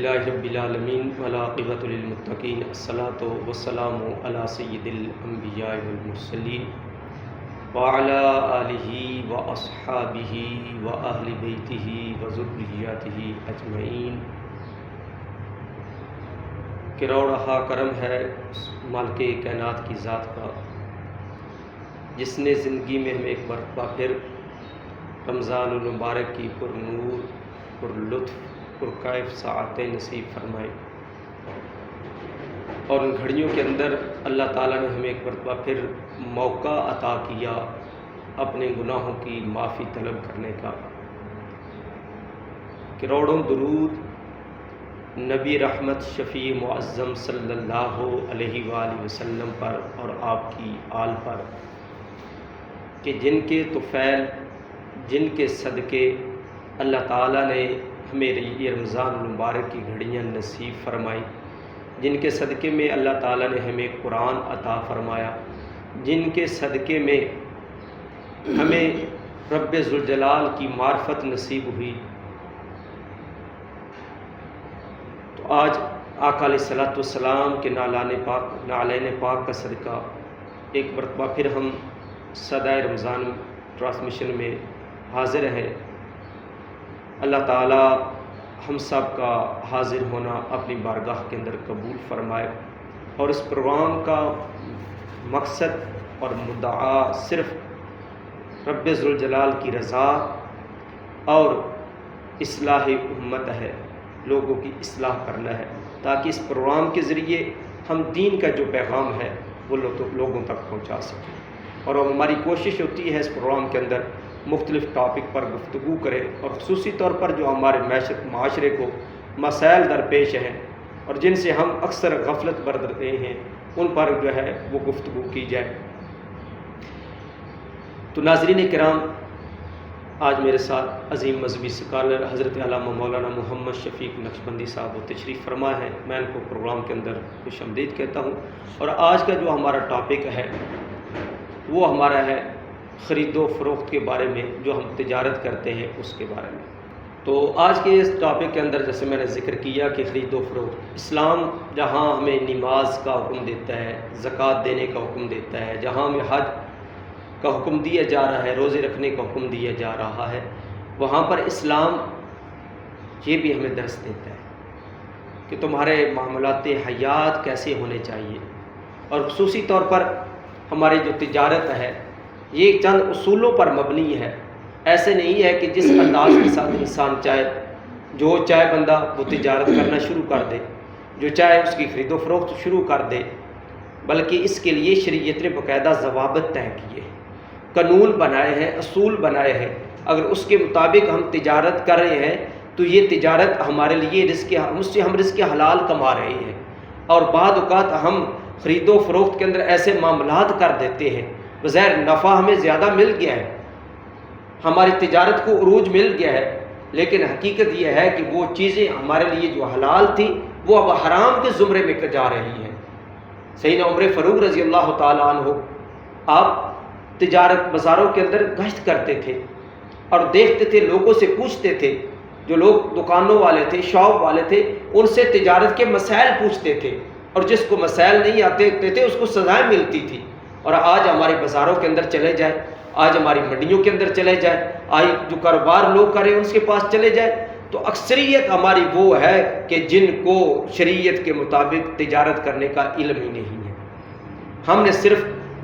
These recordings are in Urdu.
الحمدللہ رب العالمین والعاقبۃ للمتقین الصلاۃ والسلام علی سید الانبیاء والمرسلین وعلی آلہ واصحابہ واہل بیتہ وذریتہ اجمعین۔ کروڑہا کرم ہے اس مالک کائنات کی ذات کا جس نے زندگی میں ہمیں ایک مرتبہ پھر رمضان المبارک کی پر نور پر لطف پر کیف ساعتیں نصیب فرمائے، اور ان گھڑیوں کے اندر اللہ تعالیٰ نے ہمیں ایک مرتبہ پھر موقع عطا کیا اپنے گناہوں کی معافی طلب کرنے کا۔ کروڑوں درود نبی رحمت شفیع معظم صلی اللہ علیہ وآلہ وسلم پر اور آپ کی آل پر، کہ جن کے طفیل، جن کے صدقے اللہ تعالیٰ نے ہمیں یہ رمضان المبارک کی گھڑیاں نصیب فرمائی، جن کے صدقے میں اللہ تعالیٰ نے ہمیں قرآن عطا فرمایا، جن کے صدقے میں ہمیں رب ذوالجلال کی معرفت نصیب ہوئی۔ تو آج آقا علیہ الصلوۃ والسلام کے نالین پاک کا صدقہ ایک مرتبہ پھر ہم صدائے رمضان ٹرانسمیشن میں حاضر ہیں۔ اللہ تعالیٰ ہم سب کا حاضر ہونا اپنی بارگاہ کے اندر قبول فرمائے، اور اس پروگرام کا مقصد اور مدعا صرف رب ذوالجلال کی رضا اور اصلاح امت ہے، لوگوں کی اصلاح کرنا ہے، تاکہ اس پروگرام کے ذریعے ہم دین کا جو پیغام ہے وہ لوگوں تک پہنچا سکیں۔ اور ہماری کوشش ہوتی ہے اس پروگرام کے اندر مختلف ٹاپک پر گفتگو کرے، اور خصوصی طور پر جو ہمارے معاشرے کو مسائل درپیش ہیں اور جن سے ہم اکثر غفلت برتتے ہیں ان پر جو ہے وہ گفتگو کی جائے۔ تو ناظرین کرام، آج میرے ساتھ عظیم مذہبی سکالر حضرت علامہ مولانا محمد شفیق نقشبندی صاحب وہ تشریف فرما ہے۔ میں ان کو پروگرام کے اندر خوش آمدید کہتا ہوں، اور آج کا جو ہمارا ٹاپک ہے وہ ہمارا ہے خرید و فروخت کے بارے میں، جو ہم تجارت کرتے ہیں اس کے بارے میں۔ تو آج کے اس ٹاپک کے اندر جیسے میں نے ذکر کیا کہ خرید و فروخت، اسلام جہاں ہمیں نماز کا حکم دیتا ہے، زکوٰۃ دینے کا حکم دیتا ہے، جہاں ہمیں حج کا حکم دیا جا رہا ہے، روزے رکھنے کا حکم دیا جا رہا ہے، وہاں پر اسلام یہ بھی ہمیں درس دیتا ہے کہ تمہارے معاملات حیات کیسے ہونے چاہیے، اور خصوصی طور پر ہماری جو تجارت ہے یہ چند اصولوں پر مبنی ہے۔ ایسے نہیں ہے کہ جس انداز کے ساتھ انسان چاہے، جو چاہے بندہ وہ تجارت کرنا شروع کر دے، جو چاہے اس کی خرید و فروخت شروع کر دے، بلکہ اس کے لیے شریعت نے باقاعدہ ضوابط طے کیے، قانون بنائے ہیں، اصول بنائے ہیں۔ اگر اس کے مطابق ہم تجارت کر رہے ہیں تو یہ تجارت ہمارے لیے اس سے ہم رزق حلال کما رہے ہیں، اور بعض اوقات ہم خرید و فروخت کے اندر ایسے معاملات کر دیتے ہیں، بظاہر نفع ہمیں زیادہ مل گیا ہے، ہماری تجارت کو عروج مل گیا ہے، لیکن حقیقت یہ ہے کہ وہ چیزیں ہمارے لیے جو حلال تھی وہ اب حرام کے زمرے میں جا رہی ہیں۔ سیدنا عمر فاروق رضی اللہ تعالیٰ عنہ آپ تجارت بازاروں کے اندر گشت کرتے تھے اور دیکھتے تھے، لوگوں سے پوچھتے تھے، جو لوگ دکانوں والے تھے، شاپ والے تھے، ان سے تجارت کے مسائل پوچھتے تھے، اور جس کو مسائل نہیں آتے تھے اس کو سزائیں ملتی تھی۔ اور آج ہمارے بازاروں کے اندر چلے جائیں، آج ہماری منڈیوں کے اندر چلے جائیں، آج جو کاروبار لوگ کریں ان کے پاس چلے جائیں، تو اکثریت ہماری وہ ہے کہ جن کو شریعت کے مطابق تجارت کرنے کا علم ہی نہیں ہے۔ ہم نے صرف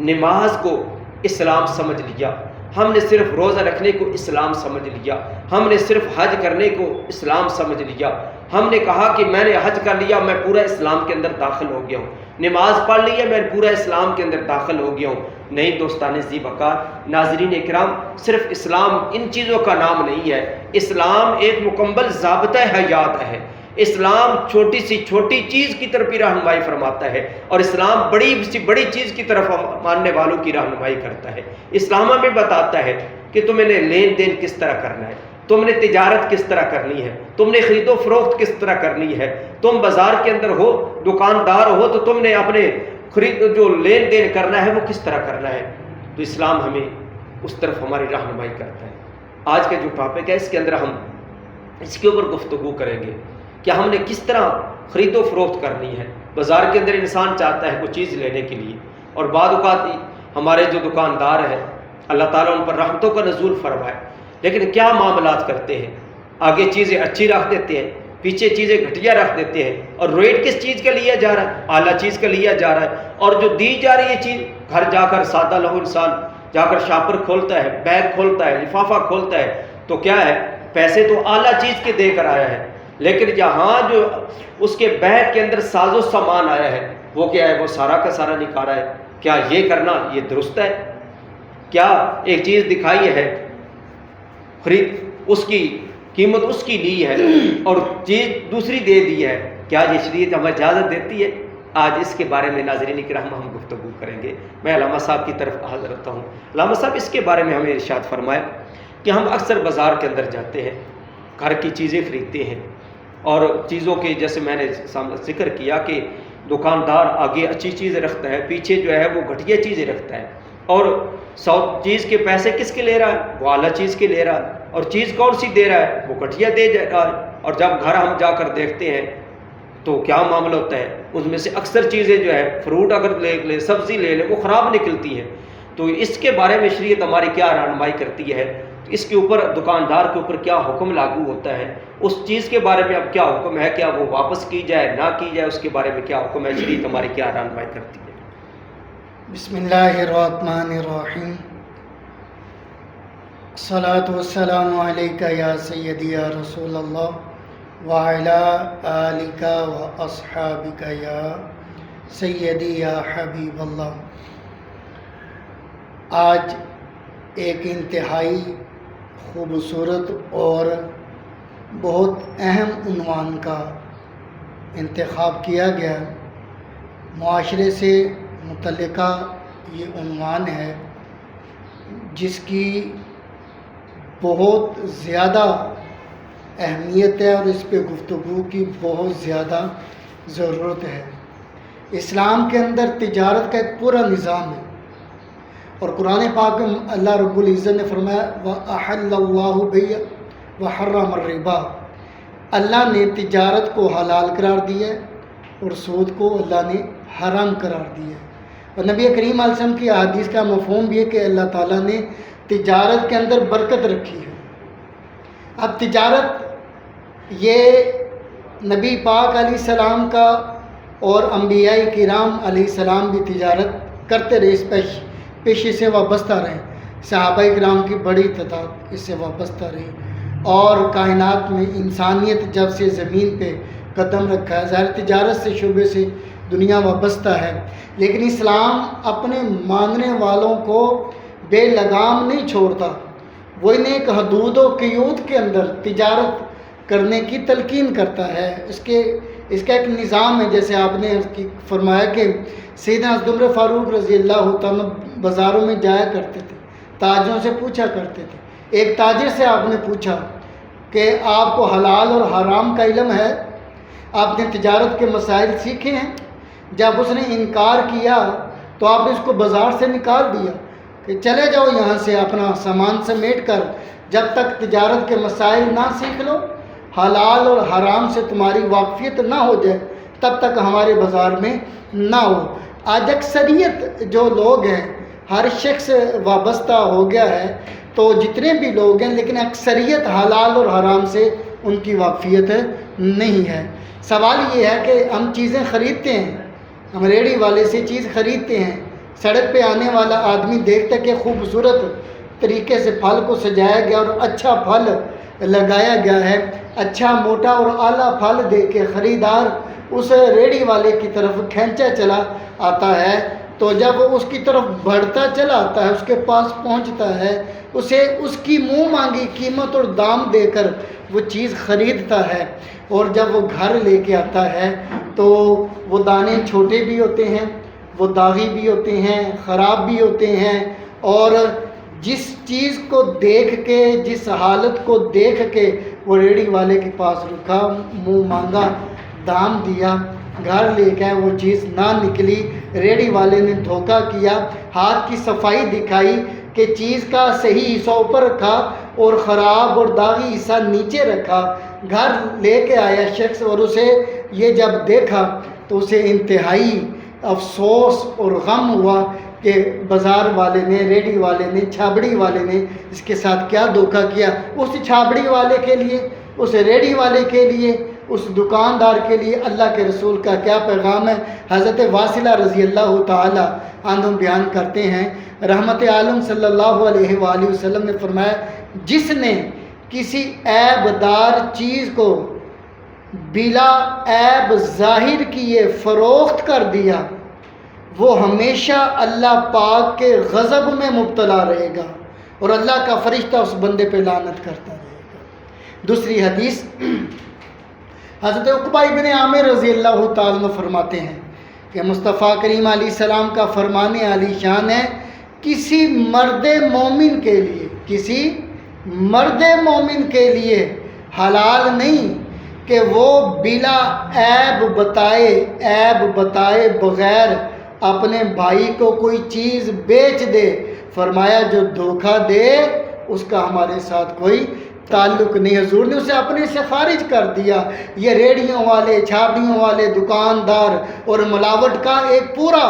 نماز کو اسلام سمجھ لیا، ہم نے صرف روزہ رکھنے کو اسلام سمجھ لیا، ہم نے صرف حج کرنے کو اسلام سمجھ لیا، ہم نے کہا کہ میں نے حج کر لیا، میں پورا اسلام کے اندر داخل ہو گیا ہوں، نماز پڑھ لی ہے، میں پورا اسلام کے اندر داخل ہو گیا ہوں۔ نہیں دوستان ذی وقار، ناظرین کرام، صرف اسلام ان چیزوں کا نام نہیں ہے، اسلام ایک مکمل ضابطہ حیات ہے۔ اسلام چھوٹی سی چھوٹی چیز کی طرف بھی رہنمائی فرماتا ہے، اور اسلام بڑی سی بڑی چیز کی طرف ماننے والوں کی رہنمائی کرتا ہے۔ اسلام ہمیں بتاتا ہے کہ تم نے لین دین کس طرح کرنا ہے، تم نے تجارت کس طرح کرنی ہے، تم نے خرید و فروخت کس طرح کرنی ہے، تم بازار کے اندر ہو، دکاندار ہو، تو تم نے اپنے جو لین دین کرنا ہے وہ کس طرح کرنا ہے۔ تو اسلام ہمیں اس طرف ہماری رہنمائی کرتا ہے۔ آج کا جو ٹاپک ہے اس کے اندر ہم اس کے اوپر گفتگو کریں گے کہ ہم نے کس طرح خرید و فروخت کرنی ہے۔ بازار کے اندر انسان چاہتا ہے کوئی چیز لینے کے لیے، اور بعض اوقات ہمارے جو دکاندار ہیں اللہ تعالیٰ ان پر رحمتوں کا نزول فرمائے، لیکن کیا معاملات کرتے ہیں، آگے چیزیں اچھی رکھ دیتے ہیں، پیچھے چیزیں گھٹیا رکھ دیتے ہیں، اور ریٹ کس چیز کا لیا جا رہا ہے؟ اعلیٰ چیز کا لیا جا رہا ہے، اور جو دی جا رہی ہے چیز، گھر جا کر سادہ لہو انسان جا کر شاپر کھولتا ہے، بیگ کھولتا ہے، لفافہ کھولتا ہے، تو کیا ہے، پیسے تو اعلیٰ چیز کے دے کر آیا ہے، لیکن جہاں جو اس کے بیگ کے اندر ساز و سامان آیا ہے وہ کیا ہے، وہ سارا کا سارا نکالا ہے۔ کیا یہ کرنا یہ درست ہے؟ کیا ایک چیز دکھائی ہے، خرید اس کی قیمت اس کی لی ہے اور چیز دوسری دے دی ہے، کیا یہ شریعت ہمیں اجازت دیتی ہے؟ آج اس کے بارے میں ناظرین کرام ہم گفتگو کریں گے۔ میں علامہ صاحب کی طرف حاضر رہتا ہوں۔ علامہ صاحب اس کے بارے میں ہمیں ارشاد فرمائے کہ ہم اکثر بازار کے اندر جاتے ہیں، گھر کی چیزیں خریدتے ہیں، اور چیزوں کے جیسے میں نے ذکر کیا کہ دکاندار آگے اچھی چیزیں رکھتا ہے، پیچھے جو ہے وہ گھٹیا چیزیں رکھتا ہے، اور چیز کے پیسے کس کے لے رہا ہے؟ وہ اعلیٰ چیز کے لے رہا ہے، اور چیز کون سی دے رہا ہے؟ وہ گھٹیا دے رہا ہے۔ اور جب گھر ہم جا کر دیکھتے ہیں تو کیا معاملہ ہوتا ہے، اس میں سے اکثر چیزیں جو ہے، فروٹ اگر لے لے، سبزی لے لے، وہ خراب نکلتی ہیں۔ تو اس کے بارے میں شریعت ہماری کیا رہنمائی کرتی ہے؟ اس کے اوپر دکاندار کے اوپر کیا حکم لاگو ہوتا ہے؟ اس چیز کے بارے میں اب کیا حکم ہے؟ کیا وہ واپس کی جائے نہ کی جائے؟ اس کے بارے میں کیا حکم ہے؟ شریعت ہماری کیا رہنمائی کرتی ہے؟ بسم اللہ الرحمن الرحیم، الصلاۃ والسلام علیک یا سیدی یا رسول اللہ وعلی آلک و اصحابک یا سیدی یا حبیب اللہ۔ آج ایک انتہائی خوبصورت اور بہت اہم عنوان کا انتخاب کیا گیا۔ معاشرے سے متعلقہ یہ عنوان ہے جس کی بہت زیادہ اہمیت ہے اور اس پہ گفتگو کی بہت زیادہ ضرورت ہے۔ اسلام کے اندر تجارت کا ایک پورا نظام ہے، اور قرآن پاک میں اللہ رب العزت نے فرمایا وَأَحَلَّ اللَّهُ الْبَيْعَ وَحَرَّمَ الرِّبَا، اللہ نے تجارت کو حلال قرار دیا ہے اور سود کو اللہ نے حرام قرار دیا ہے۔ اور نبی کریم علیہ السلام کی احادیث کا مفہوم بھی ہے کہ اللہ تعالیٰ نے تجارت کے اندر برکت رکھی ہے۔ اب تجارت یہ نبی پاک علیہ السلام کا اور انبیاء کرام علیہ السلام بھی تجارت کرتے رہے، اس پیشے سے وابستہ رہے، صحابہ کرام کی بڑی تعداد اس سے وابستہ رہی، اور کائنات میں انسانیت جب سے زمین پہ قدم رکھا ہے، ظاہر تجارت سے شعبے سے دنیا وابستہ ہے، لیکن اسلام اپنے ماننے والوں کو بے لگام نہیں چھوڑتا، وہ انہیں ایک حدود و قیود کے اندر تجارت کرنے کی تلقین کرتا ہے۔ اس کا ایک نظام ہے، جیسے آپ نے فرمایا کہ سیدنا حضرت عمر فاروق رضی اللہ تعالیٰ بازاروں میں جایا کرتے تھے، تاجروں سے پوچھا کرتے تھے۔ ایک تاجر سے آپ نے پوچھا کہ آپ کو حلال اور حرام کا علم ہے؟ آپ نے تجارت کے مسائل سیکھے ہیں؟ جب اس نے انکار کیا تو آپ نے اس کو بازار سے نکال دیا کہ چلے جاؤ یہاں سے، اپنا سامان سمیٹ کر، جب تک تجارت کے مسائل نہ سیکھ لو، حلال اور حرام سے تمہاری واقفیت نہ ہو جائے، تب تک ہمارے بازار میں نہ ہو۔ آج اکثریت جو لوگ ہیں، ہر شخص وابستہ ہو گیا ہے، تو جتنے بھی لوگ ہیں، لیکن اکثریت حلال اور حرام سے ان کی واقفیت نہیں ہے۔ سوال یہ ہے کہ ہم چیزیں خریدتے ہیں، ہم ریڑھی والے سے چیز خریدتے ہیں، سڑک پہ آنے والا آدمی دیکھتا ہے کہ خوبصورت طریقے سے پھل کو سجایا گیا اور اچھا پھل لگایا گیا ہے، اچھا موٹا اور اعلیٰ پھل دے کے خریدار اس ریڑھی والے کی طرف کھینچا چلا آتا ہے، تو جب وہ اس کی طرف بڑھتا چلا آتا ہے، اس کے پاس پہنچتا ہے، اسے اس کی منہ مانگی قیمت اور دام دے کر وہ چیز خریدتا ہے، اور جب وہ گھر لے کے آتا ہے تو وہ دانے چھوٹے بھی ہوتے ہیں، وہ داغی بھی ہوتے ہیں، خراب بھی ہوتے ہیں، اور جس چیز کو دیکھ کے، جس حالت کو دیکھ کے وہ ریڑھی والے کے پاس رکا، منہ مانگا، دام دیا، گھر لے کے وہ چیز نہ نکلی، ریڑھی والے نے دھوکہ کیا، ہاتھ کی صفائی دکھائی کہ چیز کا صحیح حصہ اوپر رکھا اور خراب اور داغی حصہ نیچے رکھا. گھر لے کے آیا شخص اور اسے یہ جب دیکھا تو اسے انتہائی افسوس اور غم ہوا کہ بازار والے نے، ریڑھی والے نے، چھابڑی والے نے اس کے ساتھ کیا دھوکہ کیا. اس چھابڑی والے کے لیے، اس ریڑھی والے کے لیے، اس دکاندار کے لیے اللہ کے رسول کا کیا پیغام ہے. حضرت واصلہ رضی اللہ تعالی عنہ بیان کرتے ہیں، رحمت عالم صلی اللہ علیہ وآلہ وسلم نے فرمایا، جس نے کسی عیب دار چیز کو بلا عیب ظاہر کیے فروخت کر دیا، وہ ہمیشہ اللہ پاک کے غضب میں مبتلا رہے گا اور اللہ کا فرشتہ اس بندے پہ لعنت کرتا رہے گا. دوسری حدیث حضرت عقبہ ابن عامر رضی اللہ تعالیٰ عنہ فرماتے ہیں کہ مصطفیٰ کریم علیہ السلام کا فرمان عالی شان ہے، کسی مرد مومن کے لیے، کسی مرد مومن کے لیے حلال نہیں کہ وہ بلا عیب بتائے بغیر اپنے بھائی کو کوئی چیز بیچ دے. فرمایا جو دھوکہ دے اس کا ہمارے ساتھ کوئی تعلق نہیں. حضور نے اسے اپنے سے خارج کر دیا. یہ ریڑھیوں والے، چھابڑیوں والے، دکاندار اور ملاوٹ کا ایک پورا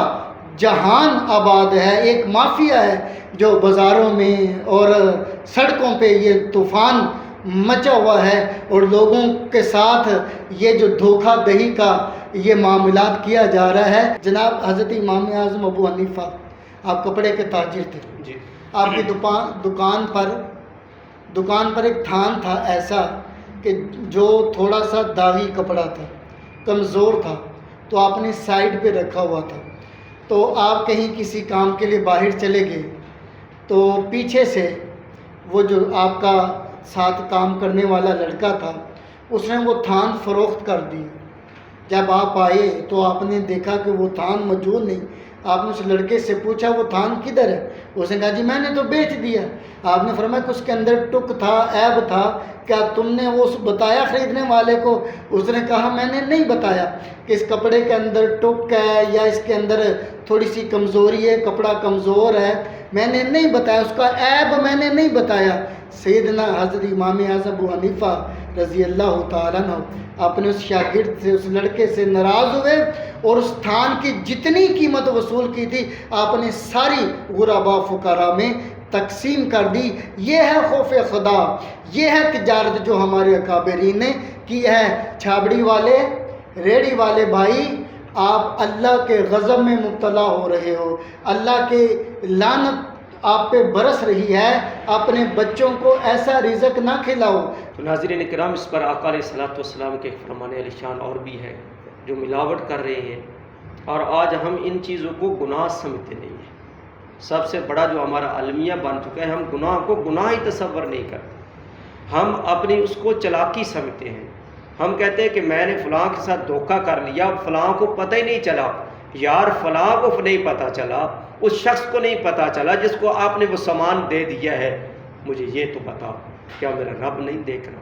جہان آباد ہے، ایک مافیا ہے جو بازاروں میں اور سڑکوں پہ یہ طوفان مچا ہوا ہے اور لوگوں کے ساتھ یہ جو دھوکہ دہی کا یہ معاملات کیا جا رہا ہے. جناب حضرت امام اعظم ابو حنیفہ، آپ کپڑے کے تاجر تھے جی. آپ کی دکان پر ایک تھان تھا ایسا کہ جو تھوڑا سا داغی کپڑا تھا، کمزور تھا، تو آپ نے سائڈ پہ رکھا ہوا تھا. تو آپ کہیں کسی کام کے لیے باہر چلے گئے تو پیچھے سے وہ جو آپ کا ساتھ کام کرنے والا لڑکا تھا اس نے وہ تھان فروخت کر دی. جب آپ آئے تو آپ نے دیکھا کہ وہ تھان موجود نہیں. آپ نے اس لڑکے سے پوچھا وہ تھان کدھر ہے؟ اس نے کہا جی میں نے تو بیچ دیا. آپ نے فرمایا کہ اس کے اندر ٹک تھا، عیب تھا، کیا تم نے وہ بتایا خریدنے والے کو؟ اس نے کہا میں نے نہیں بتایا کہ اس کپڑے کے اندر ٹک ہے یا اس کے اندر تھوڑی سی کمزوری ہے، کپڑا کمزور ہے، میں نے نہیں بتایا، اس کا عیب میں نے نہیں بتایا. سیدنا حضرت امام اعظم ابو حنیفہ رضی اللہ تعالیٰ عنہ اپنے اس شاگرد سے، اس لڑکے سے ناراض ہوئے اور اس تھان کی جتنی قیمت وصول کی تھی آپ نے ساری غرباء فقراء میں تقسیم کر دی. یہ ہے خوف خدا، یہ ہے تجارت جو ہمارے اکابرین نے کی ہے. چھابڑی والے، ریڑھی والے بھائی، آپ اللہ کے غضب میں مبتلا ہو رہے ہو، اللہ کے لعنت آپ پہ برس رہی ہے. اپنے بچوں کو ایسا رزق نہ کھلاؤ. تو ناظرین کرام، اس پر آقا علیہ الصلوۃ والسلام کے فرمان علی شان اور بھی ہے جو ملاوٹ کر رہے ہیں، اور آج ہم ان چیزوں کو گناہ سمجھتے نہیں ہیں. سب سے بڑا جو ہمارا المیہ بن چکا ہے، ہم گناہ کو گناہ ہی تصور نہیں کرتے، ہم اپنی اس کو چلاکی سمجھتے ہیں. ہم کہتے ہیں کہ میں نے فلاں کے ساتھ دھوکہ کر لیا، فلاں کو پتہ ہی نہیں چلا. یار فلاں کو نہیں پتہ چلا، اس شخص کو نہیں پتہ چلا جس کو آپ نے وہ سامان دے دیا ہے. مجھے یہ تو بتا، کیا میرا رب نہیں دیکھ رہا؟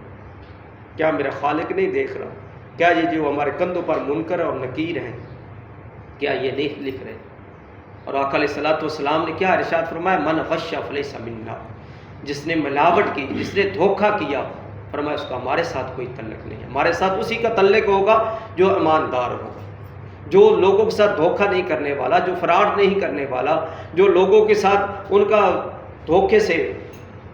کیا میرا خالق نہیں دیکھ رہا؟ کیا یہ جو ہمارے کندھوں پر منکر اور نکیر ہیں کیا یہ نہیں لکھ رہے؟ اور آقا علیہ الصلوۃ والسلام نے کیا ارشاد فرمایا؟ من غش فلیس منا، جس نے ملاوٹ کی، جس نے دھوکہ کیا، فرمایا اس کا ہمارے ساتھ کوئی تعلق نہیں ہے. ہمارے ساتھ اسی کا تعلق ہوگا جو ایماندار ہوگا، جو لوگوں کے ساتھ دھوکہ نہیں کرنے والا، جو فراڈ نہیں کرنے والا، جو لوگوں کے ساتھ ان کا دھوکے سے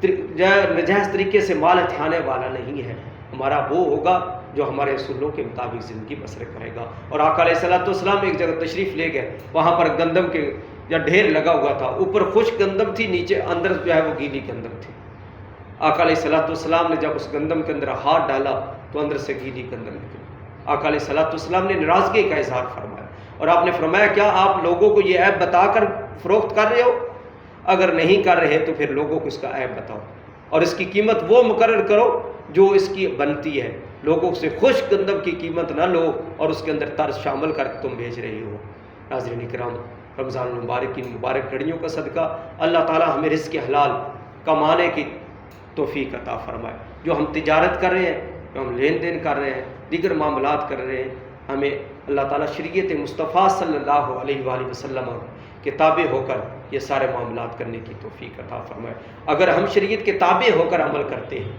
نجائز طریقے سے مال ہتھیانے والا نہیں ہے. ہمارا وہ ہوگا جو ہمارے اصولوں کے مطابق زندگی بسر کرے گا. اور آقا علیہ الصلوۃ والسلام ایک جگہ تشریف لے گئے، وہاں پر گندم کے یا ڈھیر لگا ہوا تھا، اوپر خشک گندم تھی، نیچے اندر جو ہے وہ گیلی گندم تھی. آقا علیہ الصلوۃ والسلام نے جب اس گندم کے اندر ہاتھ ڈالا تو اندر سے گیلی گندم نکلی. آقا علیہ الصلوۃ والسلام نے ناراضگی کا اظہار فرمایا اور آپ نے فرمایا کیا آپ لوگوں کو یہ عیب بتا کر فروخت کر رہے ہو؟ اگر نہیں کر رہے تو پھر لوگوں کو اس کا عیب بتاؤ اور اس کی قیمت وہ مقرر کرو جو اس کی بنتی ہے. لوگوں سے خشک گندم کی قیمت نہ لو اور اس کے اندر طرز شامل کر کے تم بیچ رہی ہو. ناظرین کرام، رمضان المبارک کی مبارک گھڑیوں کا صدقہ اللہ تعالی ہمیں رزق حلال کمانے کی توفیق عطا فرمائے. جو ہم تجارت کر رہے ہیں، جو ہم لین دین کر رہے ہیں، دیگر معاملات کر رہے ہیں، ہمیں اللہ تعالیٰ شریعت مصطفیٰ صلی اللہ علیہ وآلہ وسلم کے تابع ہو کر یہ سارے معاملات کرنے کی توفیق عطا فرمائے۔ اگر ہم شریعت کے تابع ہو کر عمل کرتے ہیں،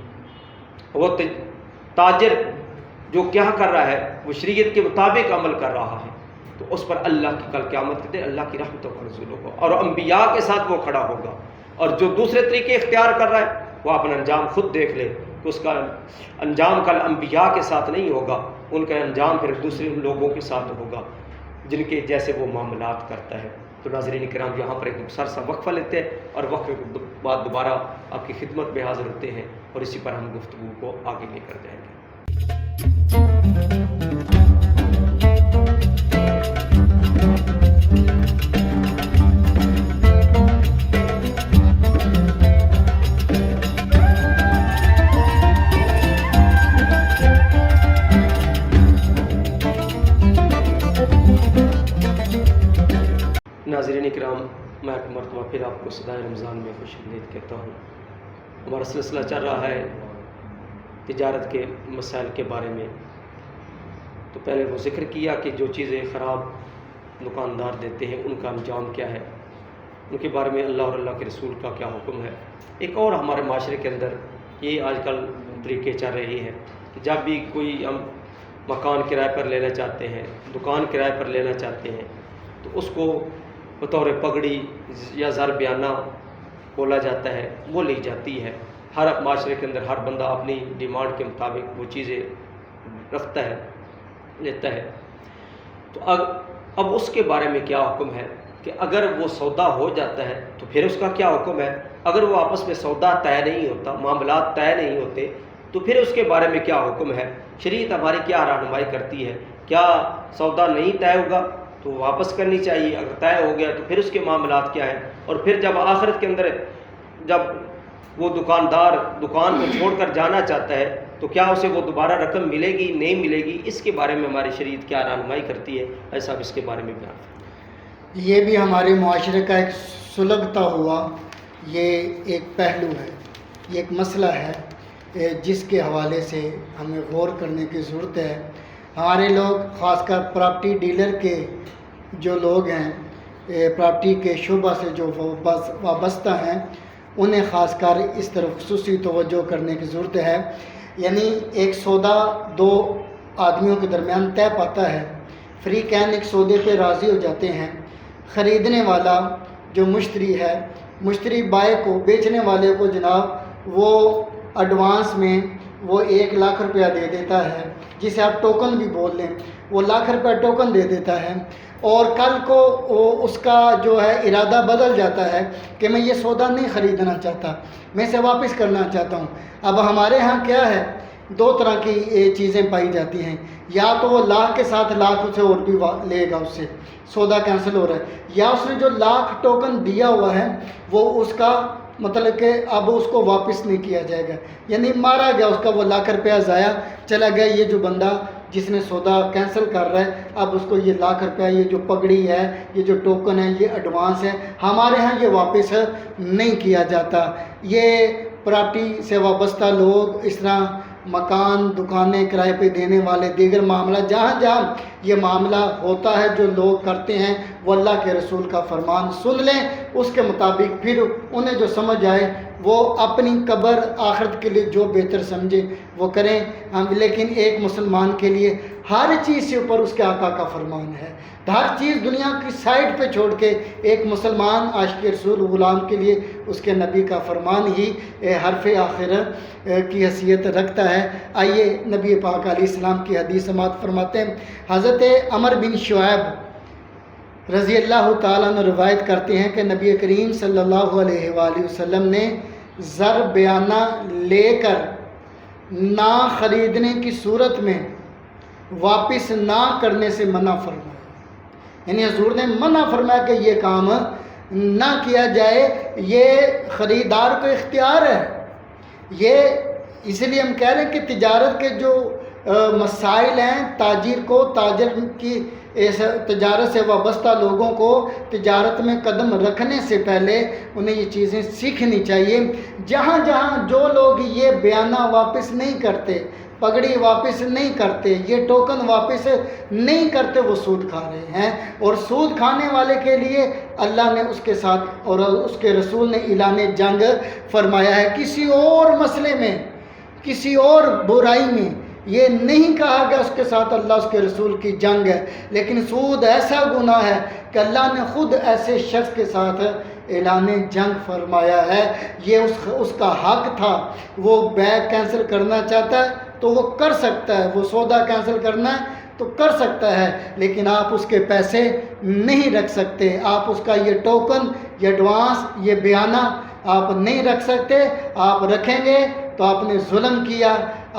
وہ تاجر جو کیا کر رہا ہے وہ شریعت کے مطابق عمل کر رہا ہے، تو اس پر اللہ کی کل قیامت کے دن اللہ کی رحمتوں کا نزول ہوگا اور انبیاء کے ساتھ وہ کھڑا ہوگا۔ اور جو دوسرے طریقے اختیار کر رہا ہے وہ اپنا انجام خود دیکھ لے کہ اس کا انجام کل انبیاء کے ساتھ نہیں ہوگا، ان کا انجام پھر دوسرے لوگوں کے ساتھ ہوگا جن کے جیسے وہ معاملات کرتا ہے۔ تو ناظرین کرام، یہاں پر ایک مختصر سا وقفہ لیتے ہیں اور وقفے کے بعد دوبارہ آپ کی خدمت میں حاضر ہوتے ہیں اور اسی پر ہم گفتگو کو آگے لے کر جائیں گے۔ ناظرین کرام، میں ایک مرتبہ پھر آپ کو صدائے رمضان میں خوش آمدید کہتا ہوں۔ ہمارا سلسلہ چل رہا ہے تجارت کے مسائل کے بارے میں۔ تو پہلے وہ ذکر کیا کہ جو چیزیں خراب دکاندار دیتے ہیں ان کا انجام کیا ہے، ان کے بارے میں اللہ اور اللہ کے رسول کا کیا حکم ہے۔ ایک اور ہمارے معاشرے کے اندر یہ آج کل طریقے چل رہی ہیں کہ جب بھی کوئی ہم مکان کرائے پر لینا چاہتے ہیں، دکان کرائے پر لینا چاہتے ہیں، تو اس کو بطور پگڑی یا زر بیانہ بولا جاتا ہے، وہ لی جاتی ہے۔ ہر معاشرے کے اندر ہر بندہ اپنی ڈیمانڈ کے مطابق وہ چیزیں رکھتا ہے، لیتا ہے۔ تو اب اس کے بارے میں کیا حکم ہے کہ اگر وہ سودا ہو جاتا ہے تو پھر اس کا کیا حکم ہے؟ اگر وہ آپس میں سودا طے نہیں ہوتا، معاملات طے نہیں ہوتے، تو پھر اس کے بارے میں کیا حکم ہے؟ شریعت ہماری کیا رہنمائی کرتی ہے؟ کیا سودا نہیں طے ہوگا تو واپس کرنی چاہیے؟ اگر طے ہو گیا تو پھر اس کے معاملات کیا ہیں؟ اور پھر جب آخرت کے اندر جب وہ دکاندار دکان کو چھوڑ کر جانا چاہتا ہے تو کیا اسے وہ دوبارہ رقم ملے گی نہیں ملے گی؟ اس کے بارے میں ہماری شریعت کیا رہنمائی کرتی ہے؟ ایسا اس کے بارے میں بیان فرمائیں۔ یہ بھی ہمارے معاشرے کا ایک سلگتا ہوا یہ ایک پہلو ہے، یہ ایک مسئلہ ہے جس کے حوالے سے ہمیں غور کرنے کی ضرورت ہے۔ ہمارے لوگ خاص کر پراپرٹی ڈیلر کے جو لوگ ہیں، پراپرٹی کے شعبہ سے جو وابستہ ہیں، انہیں خاص کر اس طرف خصوصی توجہ کرنے کی ضرورت ہے۔ یعنی ایک سودا دو آدمیوں کے درمیان طے پاتا ہے، فریقین ایک سودے پہ راضی ہو جاتے ہیں۔ خریدنے والا جو مشتری ہے، مشتری بائے کو، بیچنے والے کو جناب وہ ایڈوانس میں وہ 1,00,000 روپیہ دے دیتا ہے، جسے آپ ٹوکن بھی بول لیں، وہ 1,00,000 روپیہ ٹوکن دے دیتا ہے، اور کل کو اس کا جو ہے ارادہ بدل جاتا ہے کہ میں یہ سودا نہیں خریدنا چاہتا، میں اسے واپس کرنا چاہتا ہوں۔ اب ہمارے ہاں کیا ہے، دو طرح کی چیزیں پائی جاتی ہیں، یا تو وہ 1,00,000 کے ساتھ 1,00,000 اسے اور بھی لے گا، اس سے سودا کینسل ہو رہا ہے، یا اس نے جو 1,00,000 ٹوکن دیا ہوا ہے وہ اس کا مطلب کہ اب اس کو واپس نہیں کیا جائے گا، یعنی مارا گیا اس کا وہ 1,00,000 روپیہ ضائع چلا گیا۔ یہ جو بندہ جس نے سودا کینسل کر رہا ہے، اب اس کو یہ 1,00,000 روپیہ، یہ جو پگڑی ہے، یہ جو ٹوکن ہے، یہ ایڈوانس ہے، ہمارے ہاں یہ واپس نہیں کیا جاتا۔ یہ پراپرٹی سے وابستہ لوگ اس طرح مکان دکانیں کرائے پہ دینے والے دیگر معاملہ جہاں جہاں یہ معاملہ ہوتا ہے جو لوگ کرتے ہیں، وہ اللہ کے رسول کا فرمان سن لیں، اس کے مطابق پھر انہیں جو سمجھ آئے وہ اپنی قبر آخرت کے لیے جو بہتر سمجھے وہ کریں۔ لیکن ایک مسلمان کے لیے ہر چیز سے اوپر اس کے آقا کا فرمان ہے، ہر چیز دنیا کی سائڈ پہ چھوڑ کے ایک مسلمان عاشق رسول غلام کے لیے اس کے نبی کا فرمان ہی حرف آخر کی حیثیت رکھتا ہے۔ آئیے نبی پاک علیہ السلام کی حدیث سماعت فرماتے ہیں۔ حضرت عمر بن شعیب رضی اللہ تعالیٰ عنہ روایت کرتے ہیں کہ نبی کریم صلی اللہ علیہ وآلہ وسلم نے زر بیانہ لے کر نہ خریدنے کی صورت میں واپس نہ کرنے سے منع فرمایا، یعنی حضور نے منع فرمایا کہ یہ کام نہ کیا جائے، یہ خریدار کو اختیار ہے۔ یہ اس لیے ہم کہہ رہے ہیں کہ تجارت کے جو مسائل ہیں، تاجر کی تجارت سے وابستہ لوگوں کو تجارت میں قدم رکھنے سے پہلے انہیں یہ چیزیں سیکھنی چاہیے۔ جہاں جہاں جو لوگ یہ بیانہ واپس نہیں کرتے، پگڑی واپس نہیں کرتے، یہ ٹوکن واپس نہیں کرتے، وہ سود کھا رہے ہیں۔ اور سود کھانے والے کے لیے اللہ نے اس کے ساتھ اور اس کے رسول نے اعلان جنگ فرمایا ہے۔ کسی اور مسئلے میں، کسی اور برائی میں یہ نہیں کہا گیا اس کے ساتھ اللہ اس کے رسول کی جنگ ہے، لیکن سود ایسا گناہ ہے کہ اللہ نے خود ایسے شخص کے ساتھ اعلان جنگ فرمایا ہے۔ یہ اس کا حق تھا، وہ بیع کینسل کرنا چاہتا ہے تو وہ کر سکتا ہے، وہ سودا کینسل کرنا ہے تو کر سکتا ہے، لیکن آپ اس کے پیسے نہیں رکھ سکتے، آپ اس کا یہ ٹوکن، یہ ایڈوانس، یہ بیانہ آپ نہیں رکھ سکتے۔ آپ رکھیں گے تو آپ نے ظلم کیا،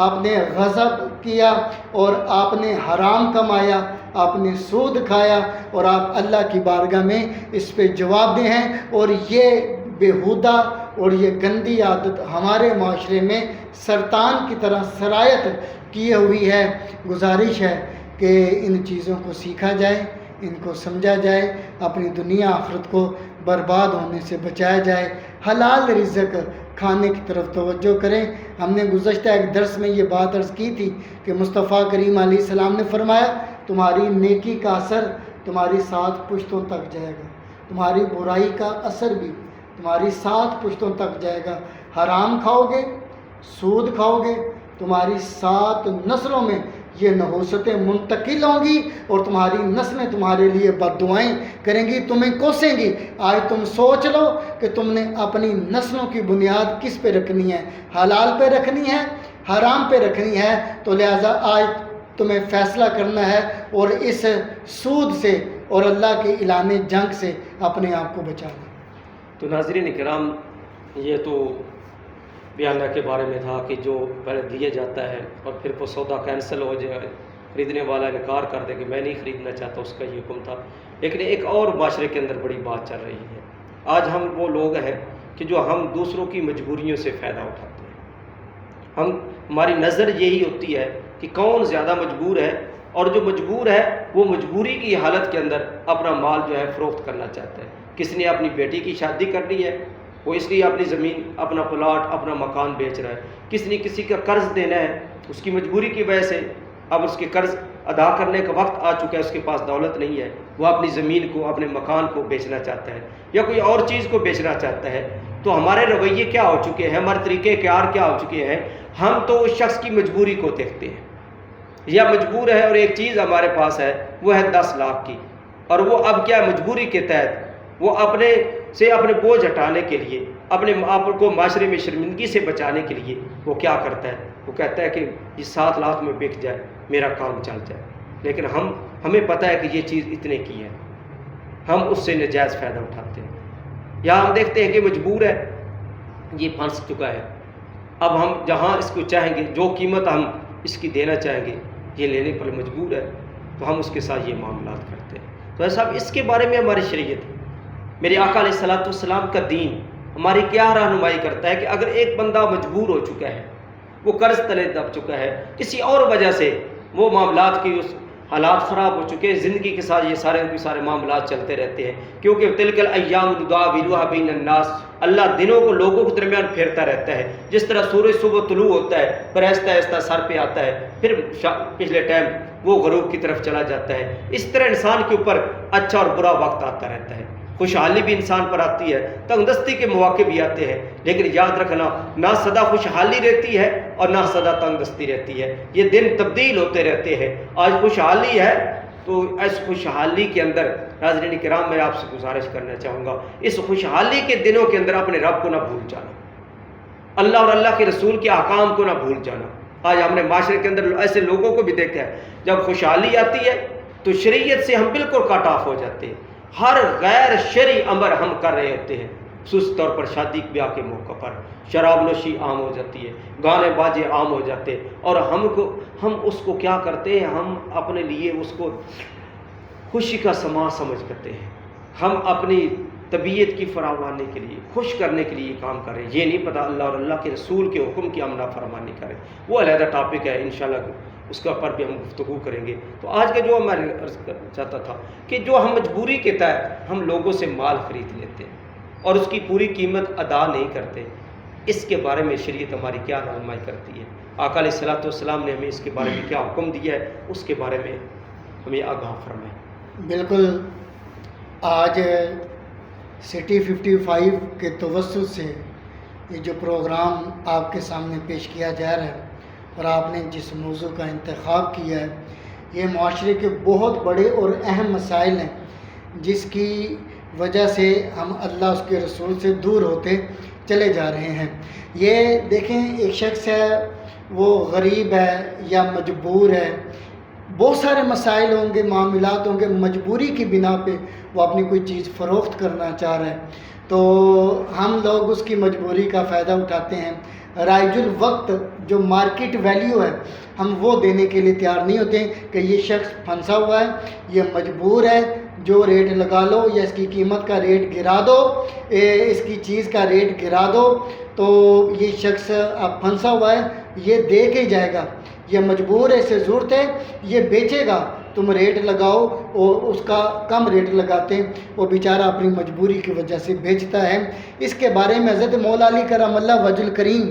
آپ نے غضب کیا، اور آپ نے حرام کمایا، آپ نے سود کھایا، اور آپ اللہ کی بارگاہ میں اس پہ جواب دہ ہیں۔ اور یہ بیہودہ اور یہ گندی عادت ہمارے معاشرے میں سرطان کی طرح سرایت کیے ہوئی ہے۔ گزارش ہے کہ ان چیزوں کو سیکھا جائے، ان کو سمجھا جائے، اپنی دنیا آخرت کو برباد ہونے سے بچایا جائے، حلال رزق کھانے کی طرف توجہ کریں۔ ہم نے گزشتہ ایک درس میں یہ بات عرض کی تھی کہ مصطفیٰ کریم علیہ السلام نے فرمایا تمہاری نیکی کا اثر تمہاری 7 پشتوں تک جائے گا، تمہاری برائی کا اثر بھی تمہاری 7 پشتوں تک جائے گا۔ حرام کھاؤ گے، سود کھاؤ گے، تمہاری 7 نسلوں میں یہ نحوستیں منتقل ہوں گی، اور تمہاری نسلیں تمہارے لیے بد دعائیں کریں گی، تمہیں کوسیں گی۔ آج تم سوچ لو کہ تم نے اپنی نسلوں کی بنیاد کس پہ رکھنی ہے، حلال پہ رکھنی ہے، حرام پہ رکھنی ہے۔ تو لہٰذا آج تمہیں فیصلہ کرنا ہے اور اس سود سے اور اللہ کے اعلان جنگ سے اپنے آپ کو بچانا۔ تو ناظرین کرام، یہ تو بیانہ کے بارے میں تھا کہ جو پہلے دیا جاتا ہے اور پھر وہ سودا کینسل ہو جائے، خریدنے والا انکار کر دے کہ میں نہیں خریدنا چاہتا، اس کا یہ حکم تھا۔ لیکن ایک اور معاشرے کے اندر بڑی بات چل رہی ہے، آج ہم وہ لوگ ہیں کہ جو ہم دوسروں کی مجبوریوں سے فائدہ اٹھاتے ہیں۔ ہماری نظر یہی ہوتی ہے کہ کون زیادہ مجبور ہے، اور جو مجبور ہے وہ مجبوری کی حالت کے اندر اپنا مال جو ہے فروخت کرنا چاہتا ہے۔ کس نے اپنی بیٹی کی شادی کرنی ہے، وہ اس لیے اپنی زمین، اپنا پلاٹ، اپنا مکان بیچ رہا ہے۔ کس نے کسی کا قرض دینا ہے، اس کی مجبوری کی وجہ سے اب اس کے قرض ادا کرنے کا وقت آ چکا ہے، اس کے پاس دولت نہیں ہے، وہ اپنی زمین کو، اپنے مکان کو بیچنا چاہتا ہے، یا کوئی اور چیز کو بیچنا چاہتا ہے۔ تو ہمارے رویے کیا ہو چکے ہیں، ہمارے طریقہ کار کیا ہو چکے ہیں؟ ہم تو اس شخص کی مجبوری کو دیکھتے ہیں، یا مجبور ہے اور ایک چیز ہمارے پاس ہے وہ ہے 10 لاکھ کی، اور وہ اب کیا مجبوری کے تحت وہ اپنے سے اپنے بوجھ ہٹانے کے لیے، اپنے آپ کو معاشرے میں شرمندگی سے بچانے کے لیے وہ کیا کرتا ہے، وہ کہتا ہے کہ یہ 7 لاکھ میں بک جائے، میرا کام چل جائے۔ لیکن ہمیں پتہ ہے کہ یہ چیز اتنے کی ہے، ہم اس سے ناجائز فائدہ اٹھاتے ہیں۔ یا ہم دیکھتے ہیں کہ مجبور ہے، یہ پھنس چکا ہے، اب ہم جہاں اس کو چاہیں گے، جو قیمت ہم اس کی دینا چاہیں گے، یہ لینے پر مجبور ہے، تو ہم اس کے ساتھ یہ معاملات کرتے ہیں۔ تو ایسا اس کے بارے میں ہماری شریعت، میرے آقا علیہ الصلوۃ والسلام کا دین ہماری کیا رہنمائی کرتا ہے کہ اگر ایک بندہ مجبور ہو چکا ہے، وہ قرض تلے دب چکا ہے، کسی اور وجہ سے وہ معاملات کی اس حالات خراب ہو چکے ہیں، زندگی کے ساتھ یہ سارے معاملات چلتے رہتے ہیں، کیونکہ تلک الایام نداولها بین الناس، اللہ دنوں کو لوگوں کے درمیان پھیرتا رہتا ہے۔ جس طرح سورج صبح طلوع ہوتا ہے، پھر آہستہ آہستہ سر پہ آتا ہے، پھر پچھلے ٹائم وہ غروب کی طرف چلا جاتا ہے، اس طرح انسان کے اوپر اچھا اور برا وقت آتا رہتا ہے، خوشحالی بھی انسان پر آتی ہے، تنگ دستی کے مواقع بھی آتے ہیں، لیکن یاد رکھنا نہ سدا خوشحالی رہتی ہے اور نہ سدا تنگ دستی رہتی ہے، یہ دن تبدیل ہوتے رہتے ہیں۔ آج خوشحالی ہے تو اس خوشحالی کے اندر ناظرین کرام میں آپ سے گزارش کرنا چاہوں گا، اس خوشحالی کے دنوں کے اندر اپنے رب کو نہ بھول جانا، اللہ اور اللہ کے رسول کے احکام کو نہ بھول جانا۔ آج ہم نے معاشرے کے اندر ایسے لوگوں کو بھی دیکھا ہے، جب خوشحالی آتی ہے تو شریعت سے ہم بالکل کٹ آف ہو جاتے ہیں، ہر غیر شرعی امر ہم کر رہے ہوتے ہیں، خصوصی طور پر شادی بیاہ کے موقع پر شراب نوشی عام ہو جاتی ہے، گانے باجے عام ہو جاتے ہیں، اور ہم اس کو کیا کرتے ہیں، ہم اپنے لیے اس کو خوشی کا سما سمجھ کرتے ہیں، ہم اپنی طبیعت کی فراوانی کے لیے، خوش کرنے کے لیے یہ کام کر رہے ہیں، یہ نہیں پتہ اللہ اور اللہ کے رسول کے حکم کی ہم نافرمانی کریں۔ وہ علیحدہ ٹاپک ہے، انشاءاللہ اس کا پر بھی ہم گفتگو کریں گے۔ تو آج کا جو میں عرض کرنا چاہتا تھا کہ جو ہم مجبوری کے تحت ہم لوگوں سے مال خرید لیتے ہیں اور اس کی پوری قیمت ادا نہیں کرتے، اس کے بارے میں شریعت ہماری کیا رہنمائی کرتی ہے؟ آقا علیہ الصلوۃ والسلام نے ہمیں اس کے بارے میں کیا حکم دیا ہے، اس کے بارے میں ہمیں آگاہ فرمائیں۔ بالکل، آج سٹی 55 کے توسط سے یہ جو پروگرام آپ کے سامنے پیش کیا جا رہا ہے اور آپ نے جس موضوع کا انتخاب کیا ہے، یہ معاشرے کے بہت بڑے اور اہم مسائل ہیں جس کی وجہ سے ہم اللہ اس کے رسول سے دور ہوتے چلے جا رہے ہیں۔ یہ دیکھیں، ایک شخص ہے وہ غریب ہے یا مجبور ہے، بہت سارے مسائل ہوں گے، معاملات ہوں گے، مجبوری کی بنا پہ وہ اپنی کوئی چیز فروخت کرنا چاہ رہا ہے، تو ہم لوگ اس کی مجبوری کا فائدہ اٹھاتے ہیں۔ رائج الوقت جو مارکیٹ ویلیو ہے، ہم وہ دینے کے لیے تیار نہیں ہوتے ہیں کہ یہ شخص پھنسا ہوا ہے، یہ مجبور ہے، جو ریٹ لگا لو یا اس کی قیمت کا ریٹ گرا دو، اس کی چیز کا ریٹ گرا دو، تو یہ شخص اب پھنسا ہوا ہے، یہ دے کے ہی جائے گا، یہ مجبور ہے، اسے ضرورت ہے، یہ بیچے گا، تم ریٹ لگاؤ، اور اس کا کم ریٹ لگاتے ہیں، وہ بیچارہ اپنی مجبوری کی وجہ سے بیچتا ہے۔ اس کے بارے میں حضرت مولا علی کرم اللہ وجہ الکریم،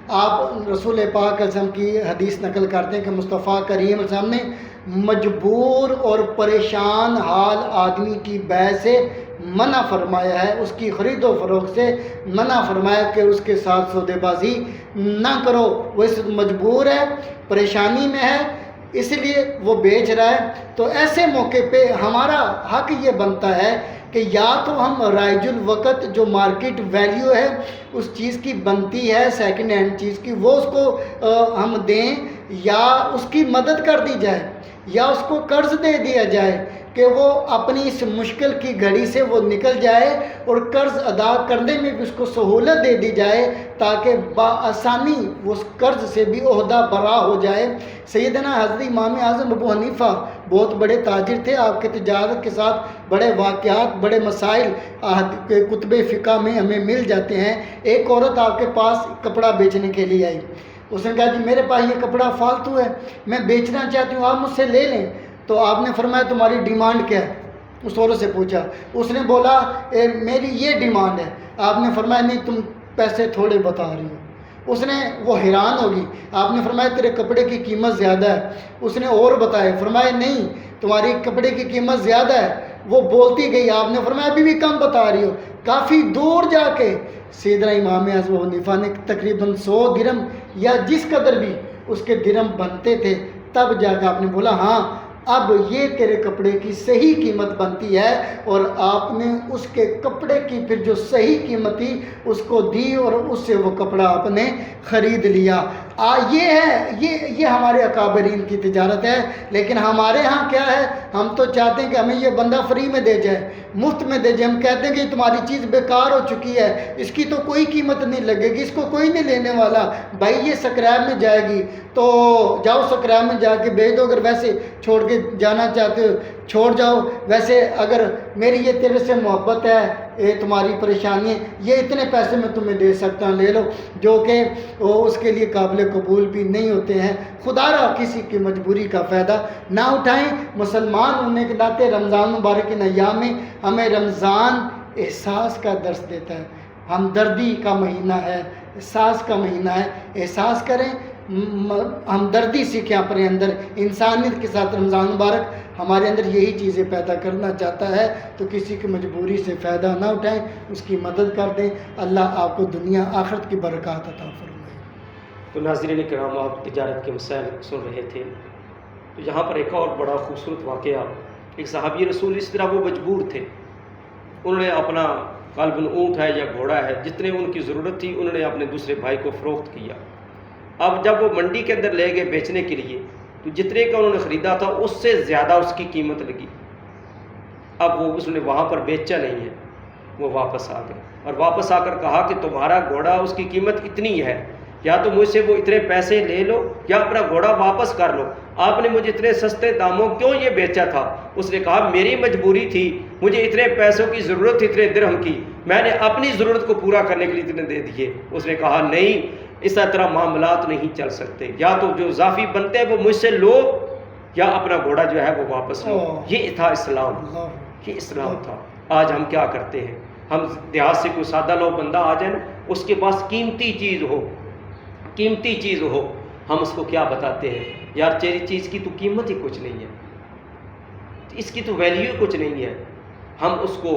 آپ رسول پاک علیہ وسلم کی حدیث نقل کرتے ہیں کہ مصطفیٰ کریم علیہ السلام نے مجبور اور پریشان حال آدمی کی بیع سے منع فرمایا ہے، اس کی خرید و فروخت سے منع فرمایا کہ اس کے ساتھ سودے بازی نہ کرو، وہ اس مجبور ہے، پریشانی میں ہے، اس لیے وہ بیچ رہا ہے۔ تو ایسے موقع پہ ہمارا حق یہ بنتا ہے کہ یا تو ہم رائج الوقت جو مارکیٹ ویلیو ہے اس چیز کی بنتی ہے سیکنڈ ہینڈ چیز کی، وہ اس کو ہم دیں، یا اس کی مدد کر دی جائے، یا اس کو قرض دے دیا جائے کہ وہ اپنی اس مشکل کی گھڑی سے وہ نکل جائے، اور قرض ادا کرنے میں بھی اس کو سہولت دے دی جائے تاکہ بآسانی وہ اس قرض سے بھی عہدہ برا ہو جائے۔ سیدنا حضرت امام اعظم ابو حنیفہ بہت بڑے تاجر تھے، آپ کے تجارت کے ساتھ بڑے واقعات، بڑے مسائل کتب فقہ میں ہمیں مل جاتے ہیں۔ ایک عورت آپ کے پاس کپڑا بیچنے کے لیے آئی، اس نے کہا جی میرے پاس یہ کپڑا فالتو ہے، میں بیچنا چاہتی ہوں، آپ مجھ سے لے لیں۔ تو آپ نے فرمایا تمہاری ڈیمانڈ کیا ہے؟ اس عورت سے پوچھا، اس نے بولا میری یہ ڈیمانڈ ہے۔ آپ نے فرمایا نہیں تم پیسے تھوڑے بتا رہی ہو۔ اس نے، وہ حیران ہوگی، آپ نے فرمایا تیرے کپڑے کی قیمت زیادہ ہے۔ اس نے اور بتایا، فرمایا نہیں تمہاری کپڑے کی قیمت زیادہ ہے۔ وہ بولتی گئی، آپ نے فرمایا ابھی بھی کم بتا رہی ہو۔ کافی دور جا کے سیدنا امام اعظم ابو حنیفہ نے تقریباً 100 درہم یا جس قدر بھی اس کے درہم بنتے تھے، تب جا کے آپ نے بولا ہاں اب یہ تیرے کپڑے کی صحیح قیمت بنتی ہے، اور آپ نے اس کے کپڑے کی پھر جو صحیح قیمت تھی اس کو دی، اور اس سے وہ کپڑا آپ نے خرید لیا۔ یہ ہے، یہ ہمارے اکابرین کی تجارت ہے۔ لیکن ہمارے ہاں کیا ہے، ہم تو چاہتے ہیں کہ ہمیں یہ بندہ فری میں دے جائے، مفت میں دے جائے۔ ہم کہتے ہیں کہ تمہاری چیز بیکار ہو چکی ہے، اس کی تو کوئی قیمت نہیں لگے گی، اس کو کوئی نہیں لینے والا، بھائی یہ سکریپ میں جائے گی تو جاؤ سکریپ میں جا کے بیچ دو، اگر ویسے چھوڑ کے جانا چاہتے ہو چھوڑ جاؤ، ویسے اگر میری یہ تیرے سے محبت ہے، یہ تمہاری پریشانی ہے، یہ اتنے پیسے میں تمہیں دے سکتا ہوں، لے لو، جو کہ اس کے لیے قابل قبول بھی نہیں ہوتے ہیں۔ خدا را کسی کی مجبوری کا فائدہ نہ اٹھائیں۔ مسلمان ہونے کے ناطے رمضان مبارک کے ایام میں ہمیں رمضان احساس کا درس دیتا ہے، ہمدردی کا مہینہ ہے، احساس کا مہینہ ہے، احساس کریں، ہمدردی سیکھیں اپنے اندر، انسانیت کے ساتھ۔ رمضان مبارک ہمارے اندر یہی چیزیں پیدا کرنا چاہتا ہے، تو کسی کی مجبوری سے فائدہ نہ اٹھائیں، اس کی مدد کر دیں۔ اللہ آپ کو دنیا آخرت کی برکات عطا فرمائے۔ تو ناظرین کرام، آپ تجارت کے مسائل سن رہے تھے، تو یہاں پر ایک اور بڑا خوبصورت واقعہ، ایک صحابی رسول اس طرح وہ مجبور تھے، انہوں نے اپنا غالباً اونٹ ہے یا گھوڑا ہے، جتنے ان کی ضرورت تھی انہوں نے اپنے دوسرے بھائی کو فروخت کیا۔ اب جب وہ منڈی کے اندر لے گئے بیچنے کے لیے، تو جتنے کا انہوں نے خریدا تھا اس سے زیادہ اس کی قیمت لگی۔ اب وہ اس نے وہاں پر بیچا نہیں ہے، وہ واپس آ گئے اور واپس آ کر کہا کہ تمہارا گھوڑا اس کی قیمت اتنی ہے، یا تو مجھ سے وہ اتنے پیسے لے لو یا اپنا گھوڑا واپس کر لو، آپ نے مجھے اتنے سستے داموں کیوں یہ بیچا تھا؟ اس نے کہا میری مجبوری تھی، مجھے اتنے پیسوں کی ضرورت تھی، اتنے درہم کی، میں نے اپنی ضرورت کو پورا کرنے کے لیے اتنے دے دیے۔ اس نے کہا نہیں، اس طرح معاملات نہیں چل سکتے، یا تو جو اضافی بنتے ہیں وہ مجھ سے لو یا اپنا گھوڑا جو ہے وہ واپس لو۔ یہ تھا اسلام، یہ اسلام تھا۔ آج ہم کیا کرتے ہیں، ہم دیہات سے کوئی سادہ لوگ بندہ آ جائے نا، اس کے پاس قیمتی چیز ہو، ہم اس کو کیا بتاتے ہیں؟ یار تیری چیز کی تو قیمت ہی کچھ نہیں ہے، اس کی تو ویلیو کچھ نہیں ہے، ہم اس کو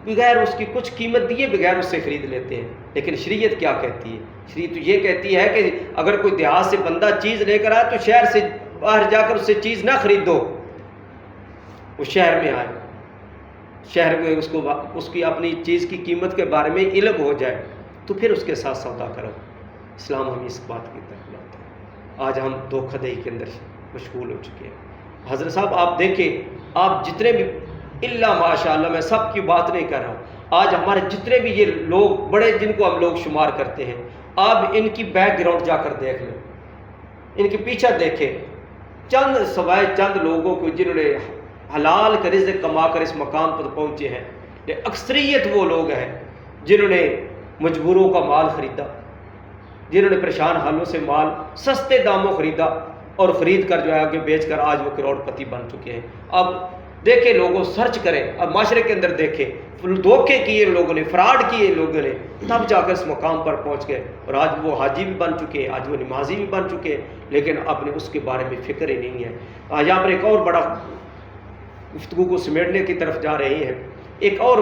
بغیر اس کی کچھ قیمت دیے بغیر اس سے خرید لیتے ہیں۔ لیکن شریعت کیا کہتی ہے؟ شریعت تو یہ کہتی ہے کہ اگر کوئی دیہات سے بندہ چیز لے کر آئے تو شہر سے باہر جا کر اس سے چیز نہ خریدو، وہ شہر میں آئے، شہر میں اس کی اپنی چیز کی قیمت کے بارے میں علم ہو جائے تو پھر اس کے ساتھ سودا کرو۔ اسلام ہمیں اس بات کی طرف لاتا ہے۔ آج ہم دھوکہ دہی کے اندر مشغول ہو چکے ہیں۔ حضرت صاحب آپ دیکھیں، آپ جتنے بھی اللہ ماشاء اللہ، میں سب کی بات نہیں کر رہا ہوں، آج ہمارے جتنے بھی یہ لوگ بڑے جن کو ہم لوگ شمار کرتے ہیں، آپ ان کی بیک گراؤنڈ جا کر دیکھ لیں، ان کے پیچھے دیکھیں، چند سوائے چند لوگوں کو جنہوں نے حلال کا رزق کما کر اس مقام پر پہنچے ہیں، اکثریت وہ لوگ ہیں جنہوں نے مجبوروں کا مال خریدا، جنہوں نے پریشان حالوں سے مال سستے داموں خریدا اور خرید کر جو ہے آگے بیچ کر آج وہ کروڑ پتی بن چکے ہیں۔ اب دیکھیں، لوگوں سرچ کریں، اب معاشرے کے اندر دیکھیں، دھوکے کیے لوگوں نے، فراڈ کیے لوگوں نے، تب جا کر اس مقام پر پہنچ گئے، اور آج وہ حاجی بھی بن چکے ہیں، آج وہ نمازی بھی بن چکے ہیں، لیکن اپنے اس کے بارے میں فکر ہی نہیں ہے۔ آج یہاں پر ایک اور بڑا گفتگو کو سمیٹنے کی طرف جا رہے ہیں، ایک اور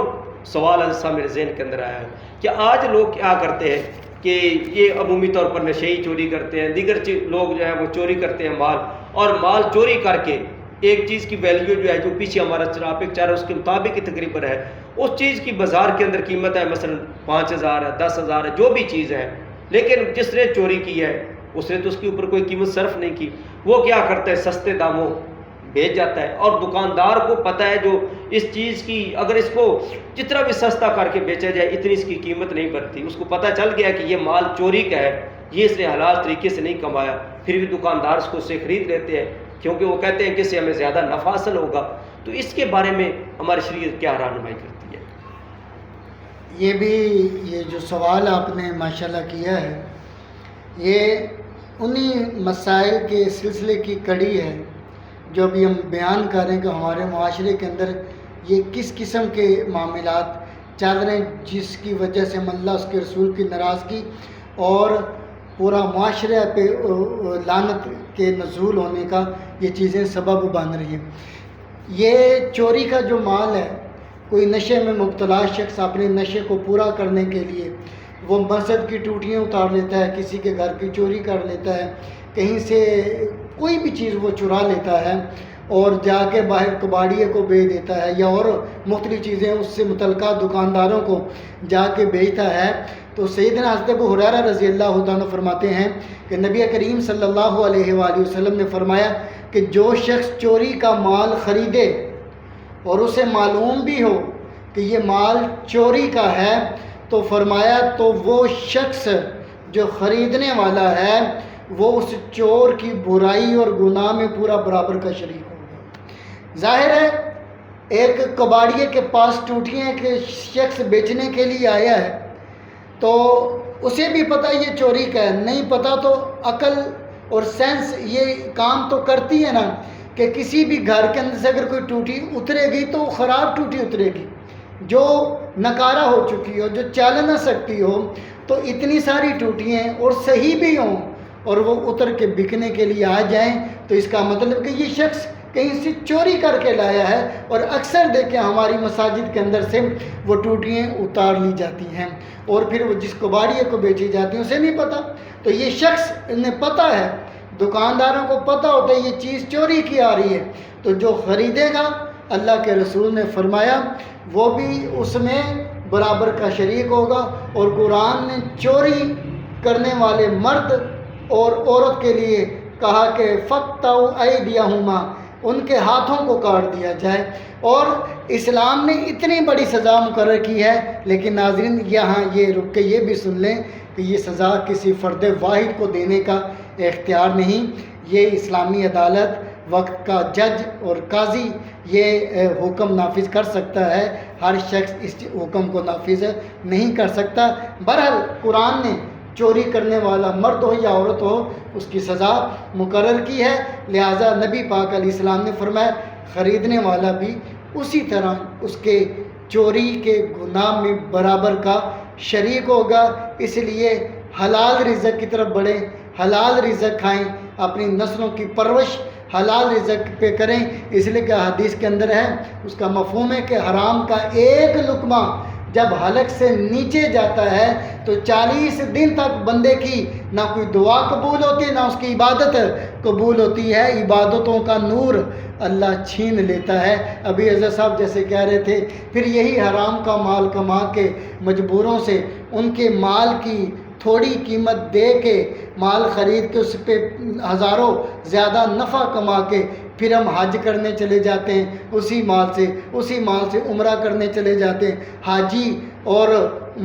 سوال ایسا میرے ذہن کے اندر آیا ہے کہ آج لوگ کیا کرتے ہیں کہ یہ عمومی طور پر نشئی چوری کرتے ہیں، دیگر لوگ جو ہے وہ چوری کرتے ہیں مال، اور مال چوری کر کے ایک چیز کی ویلیو جو ہے جو پیچھے ہمارا ٹرافک چل رہا ہے اس کے مطابق ہی تقریباً ہے، اس چیز کی بازار کے اندر قیمت ہے مثلا 5,000 ہے، 10,000 ہے، جو بھی چیز ہے، لیکن جس نے چوری کی ہے اس نے تو اس کے اوپر کوئی قیمت صرف نہیں کی، وہ کیا کرتا ہے سستے داموں بیچ جاتا ہے، اور دکاندار کو پتہ ہے جو اس چیز کی اگر اس کو جتنا بھی سستا کر کے بیچا جائے اتنی اس کی قیمت نہیں بنتی، اس کو پتہ چل گیا کہ یہ مال چوری کا ہے، یہ اس نے حلال طریقے سے نہیں کمایا، پھر بھی دکاندار اس کو سے خرید لیتے ہیں کیونکہ وہ کہتے ہیں کہ اس سے ہمیں زیادہ نفع حاصل ہوگا۔ تو اس کے بارے میں ہماری شریعت کیا رہنمائی کرتی ہے؟ یہ جو سوال آپ نے ماشاءاللہ کیا ہے، یہ انہی مسائل کے سلسلے کی کڑی ہے جو ابھی ہم بیان کر رہے ہیں کہ ہمارے معاشرے کے اندر یہ کس قسم کے معاملات چل رہے ہیں، جس کی وجہ سے ہم اللہ اس کے رسول کی ناراضگی اور پورا معاشرے پہ لعنت کے نزول ہونے کا یہ چیزیں سبب بن رہی ہیں۔ یہ چوری کا جو مال ہے، کوئی نشے میں مبتلا شخص اپنے نشے کو پورا کرنے کے لیے وہ مسجد کی ٹوٹیاں اتار لیتا ہے، کسی کے گھر کی چوری کر لیتا ہے، کہیں سے کوئی بھی چیز وہ چرا لیتا ہے اور جا کے باہر کباڑیے کو بیچ دیتا ہے، یا اور مختلف چیزیں اس سے متعلقہ دکانداروں کو جا کے بیچتا ہے، تو سیدنا حضرت ابو ہریرہ رضی اللہ عنہ فرماتے ہیں کہ نبی کریم صلی اللہ علیہ وآلہ وسلم نے فرمایا کہ جو شخص چوری کا مال خریدے اور اسے معلوم بھی ہو کہ یہ مال چوری کا ہے، تو فرمایا تو وہ شخص جو خریدنے والا ہے وہ اس چور کی برائی اور گناہ میں پورا برابر کا شریک ہوگا۔ ظاہر ہے ایک کباڑیے کے پاس ٹوٹیاں کے شخص بیچنے کے لیے آیا ہے تو اسے بھی پتہ یہ چوری کا ہے، نہیں پتہ تو عقل اور سینس یہ کام تو کرتی ہے نا کہ کسی بھی گھر کے اندر سے اگر کوئی ٹوٹی اترے گی تو خراب ٹوٹی اترے گی، جو نکارہ ہو چکی ہو، جو چل نہ سکتی ہو، تو اتنی ساری ٹوٹیاں اور صحیح بھی ہوں اور وہ اتر کے بکنے کے لیے آ جائیں تو اس کا مطلب کہ یہ شخص کہیں سے چوری کر کے لایا ہے، اور اکثر دیکھیں ہماری مساجد کے اندر سے وہ ٹوٹیاں اتار لی جاتی ہیں اور پھر وہ جس کباڑیے کو بیچی جاتی ہیں اسے نہیں پتہ، تو یہ شخص انہیں پتہ ہے، دکانداروں کو پتہ ہوتا ہے یہ چیز چوری کی آ رہی ہے، تو جو خریدے گا اللہ کے رسول نے فرمایا وہ بھی اس میں برابر کا شریک ہوگا، اور قرآن نے چوری کرنے والے مرد اور عورت کے لیے کہا کہ فَقْطَعُوا أَيْدِيَهُمَا، ان کے ہاتھوں کو کاٹ دیا جائے، اور اسلام نے اتنی بڑی سزا مقرر کی ہے، لیکن ناظرین یہاں یہ رک کے یہ بھی سن لیں کہ یہ سزا کسی فرد واحد کو دینے کا اختیار نہیں، یہ اسلامی عدالت وقت کا جج اور قاضی یہ حکم نافذ کر سکتا ہے، ہر شخص اس حکم کو نافذ نہیں کر سکتا۔ بہرحال قرآن نے چوری کرنے والا مرد ہو یا عورت ہو اس کی سزا مقرر کی ہے، لہٰذا نبی پاک علیہ السلام نے فرمایا خریدنے والا بھی اسی طرح اس کے چوری کے گناہ میں برابر کا شریک ہوگا. اس لیے حلال رزق کی طرف بڑھیں, حلال رزق کھائیں, اپنی نسلوں کی پرورش حلال رزق پہ کریں. اس لیے کہ حدیث کے اندر ہے, اس کا مفہوم ہے کہ حرام کا ایک لقمہ جب حلق سے نیچے جاتا ہے تو 40 دن تک بندے کی نہ کوئی دعا قبول ہوتی ہے, نہ اس کی عبادت قبول ہوتی ہے. عبادتوں کا نور اللہ چھین لیتا ہے. ابھی عزت صاحب جیسے کہہ رہے تھے, پھر یہی حرام کا مال کما کے مجبوروں سے ان کے مال کی تھوڑی قیمت دے کے مال خرید کے اس پہ ہزاروں زیادہ نفع کما کے پھر ہم حج کرنے چلے جاتے ہیں, اسی مال سے عمرہ کرنے چلے جاتے ہیں. حاجی اور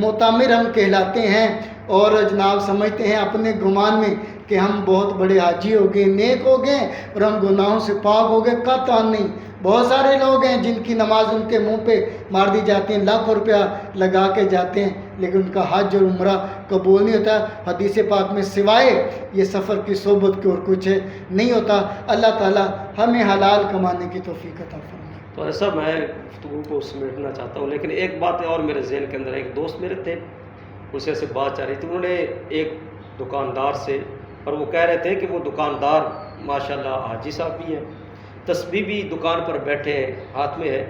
معتمر ہم کہلاتے ہیں اور جناب سمجھتے ہیں اپنے گمان میں کہ ہم بہت بڑے حاجی ہو گئے, نیک ہو گئے اور ہم گناہوں سے پاک ہو گئے. قطعاً نہیں. بہت سارے لوگ ہیں جن کی نماز ان کے منہ پہ مار دی جاتی ہیں, لاکھوں روپیہ لگا کے جاتے ہیں, لیکن ان کا حج اور عمرہ قبول نہیں ہوتا. حدیث پاک میں سوائے یہ سفر کی صحبت کے اور کچھ نہیں ہوتا. اللہ تعالیٰ ہمیں حلال کمانے کی توفیق عطا فرمائے. تو ایسا میں گفتگو کو سمیٹنا چاہتا ہوں, لیکن ایک بات اور میرے ذہن کے اندر, ایک دوست میرے تھے, اس سے بات چل رہی تھی. انہوں نے ایک دکاندار سے, اور وہ کہہ رہے تھے کہ وہ دکاندار ماشاءاللہ حاجی صاحب بھی ہیں, تسبیح بھی دکان پر بیٹھے ہیں, ہاتھ میں ہے,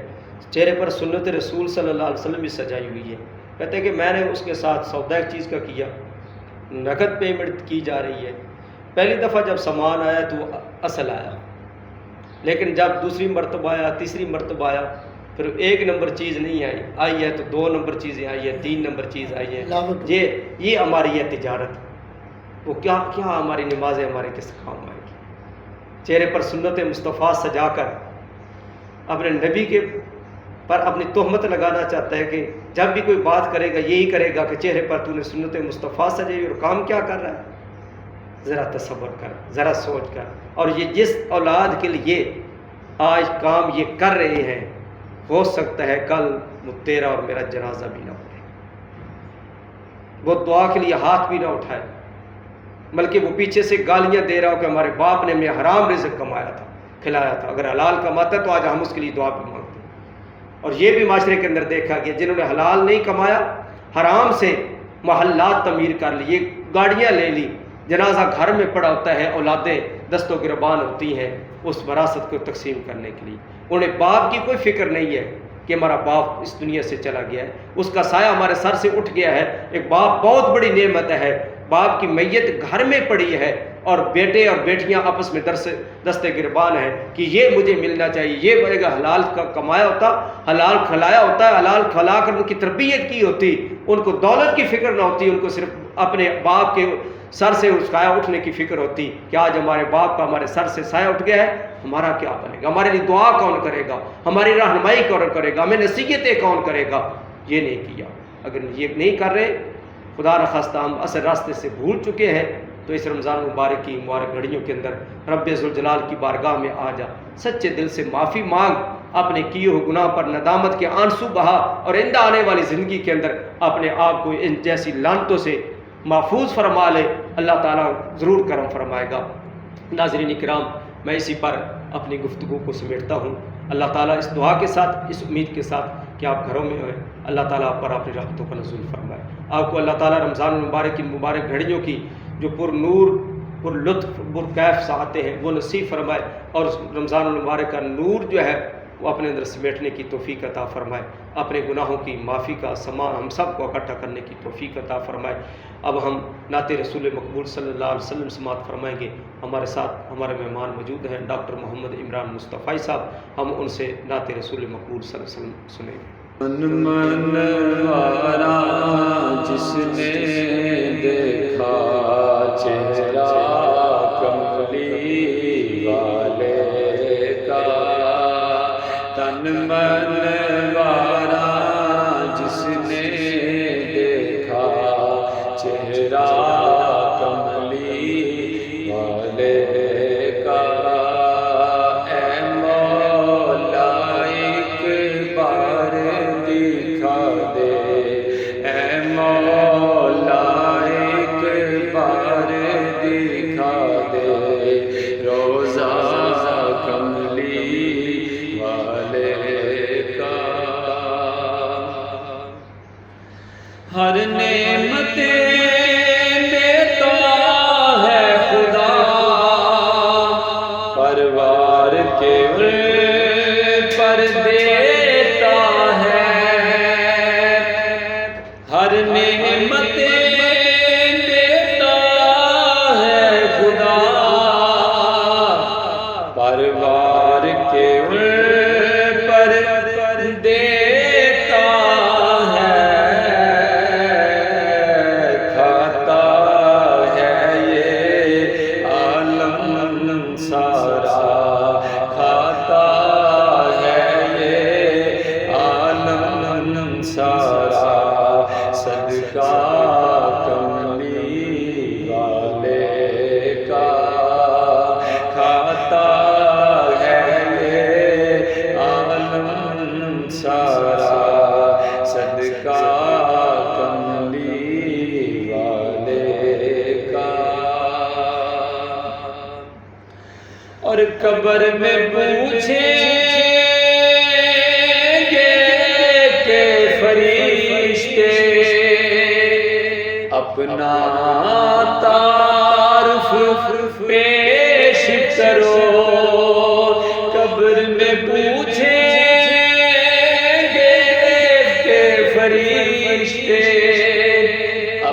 چہرے پر سنت رسول صلی اللہ علیہ وسلم بھی سجائی ہوئی ہے. کہتے ہیں کہ میں نے اس کے ساتھ سودا ایک چیز کا کیا, نقد پیمنٹ کی جا رہی ہے. پہلی دفعہ جب سامان آیا تو اصل آیا, لیکن جب دوسری مرتبہ آیا, تیسری مرتبہ آیا, پھر 1 نمبر چیز نہیں آئی ہے تو 2 نمبر چیزیں آئی ہے, 3 نمبر چیز آئی ہے. یہ ہماری ہے تجارت. وہ کیا ہماری نمازیں ہمارے کس کام آئے گی؟ چہرے پر سنت مصطفیٰ سجا کر اپنے نبی کے پر اپنی تہمت لگانا چاہتا ہے کہ جب بھی کوئی بات کرے گا یہی کرے گا کہ چہرے پر تو نے سنت مصطفیٰ سجائی, اور کام کیا کر رہا ہے؟ ذرا تصور کر, ذرا سوچ کر. اور یہ جس اولاد کے لیے آج کام یہ کر رہے ہیں, ہو سکتا ہے کل تیرا اور میرا جنازہ بھی نہ پڑے, وہ دعا کے لیے ہاتھ بھی نہ اٹھائے, بلکہ وہ پیچھے سے گالیاں دے رہا ہو کہ ہمارے باپ نے ہمیں حرام رزق کمایا تھا, کھلایا تھا, اگر حلال کماتا تو آج ہم اس کے لیے دعا بھی مانگتے. اور یہ بھی معاشرے کے اندر دیکھا گیا, جنہوں نے حلال نہیں کمایا, حرام سے محلات تعمیر کر لی, یہ گاڑیاں لے لی, جنازہ گھر میں پڑا ہوتا ہے, اولادیں دست و گربان ہوتی ہیں اس وراثت کو تقسیم کرنے کے لیے. انہیں باپ کی کوئی فکر نہیں ہے کہ ہمارا باپ اس دنیا سے چلا گیا ہے, اس کا سایہ ہمارے سر سے اٹھ گیا ہے. ایک باپ بہت بڑی نعمت ہے, باپ کی میت گھر میں پڑی ہے اور بیٹے اور بیٹیاں آپس میں دست گربان ہیں کہ یہ مجھے ملنا چاہیے. یہ بڑے گا حلال کا کمایا ہوتا, حلال کھلایا ہوتا ہے, حلال کھلا کر ان کی تربیت کی ہوتی, ان کو دولت کی فکر نہ ہوتی, ان کو صرف اپنے باپ کے سر سے سایہ اٹھنے کی فکر ہوتی کہ آج ہمارے باپ کا ہمارے سر سے سایہ اٹھ گیا ہے, ہمارا کیا بنے گا, ہمارے لیے دعا کون کرے گا, ہماری رہنمائی کون کرے گا, ہمیں نصیحتیں کون کرے گا. یہ نہیں کیا. اگر یہ نہیں کر رہے, خدا نخواستہ ہم اصل راستے سے بھول چکے ہیں, تو اس رمضان مبارک کی مبارک گھڑیوں کے اندر رب ذوالجلال کی بارگاہ میں آ جا, سچے دل سے معافی مانگ, اپنے کیے ہوئے گناہ پر ندامت کے آنسو بہا, اور آئندہ آنے والی زندگی کے اندر اپنے آپ کو ان جیسی لعنتوں سے محفوظ فرما لے. اللہ تعالیٰ ضرور کرم فرمائے گا. ناظرین کرام, میں اسی پر اپنی گفتگو کو سمیٹتا ہوں. اللہ تعالیٰ اس دعا کے ساتھ, اس امید کے ساتھ کہ آپ گھروں میں ہوئے, اللہ تعالیٰ آپ پر اپنی رحمتوں کا نزول فرمائے. آپ کو اللہ تعالیٰ رمضان المبارک کی مبارک گھڑیوں کی جو پر نور, پر لطف, پر کیف ساعتیں ہیں وہ نصیب فرمائے, اور رمضان المبارک کا نور جو ہے وہ اپنے اندر سمیٹنے کی توفیق عطا فرمائے. اپنے گناہوں کی معافی کا سامان ہم سب کو اکٹھا کرنے کی توفیق عطا فرمائے. اب ہم نعت رسول مقبول صلی اللہ علیہ وسلم سماعت فرمائیں گے. ہمارے ساتھ ہمارے مہمان موجود ہیں ڈاکٹر محمد عمران مصطفی صاحب, ہم ان سے نعت رسول مقبول صلی اللہ علیہ وسلم سنیں گے. من وارا جس نے دیکھا چہرہ کملی والے کا, تن من وارا جس نے دیکھا چہرہ کملی والے کا, اے مولا ایک بار دکھا دے, اے مولا ایک بار دکھا دے روزہ کملی والے کا. ہر اور قبر میں پوچھیں گے کہ فرشتے اپنا تعارف پیش کرو، قبر میں پوچھیں گے کہ فرشتے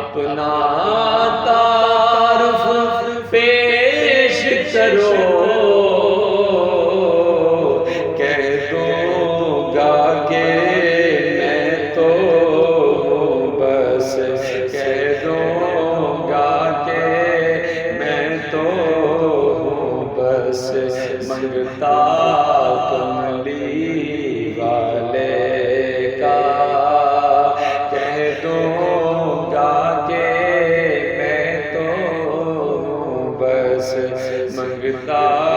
اپنا تعارف پیش کرو، کہہ دوں گا کہ میں تو بس، کہہ دوں گا کہ میں تو بس منگتا کملی والے کا، کہہ دوں گا کہ میں تو بس منگتا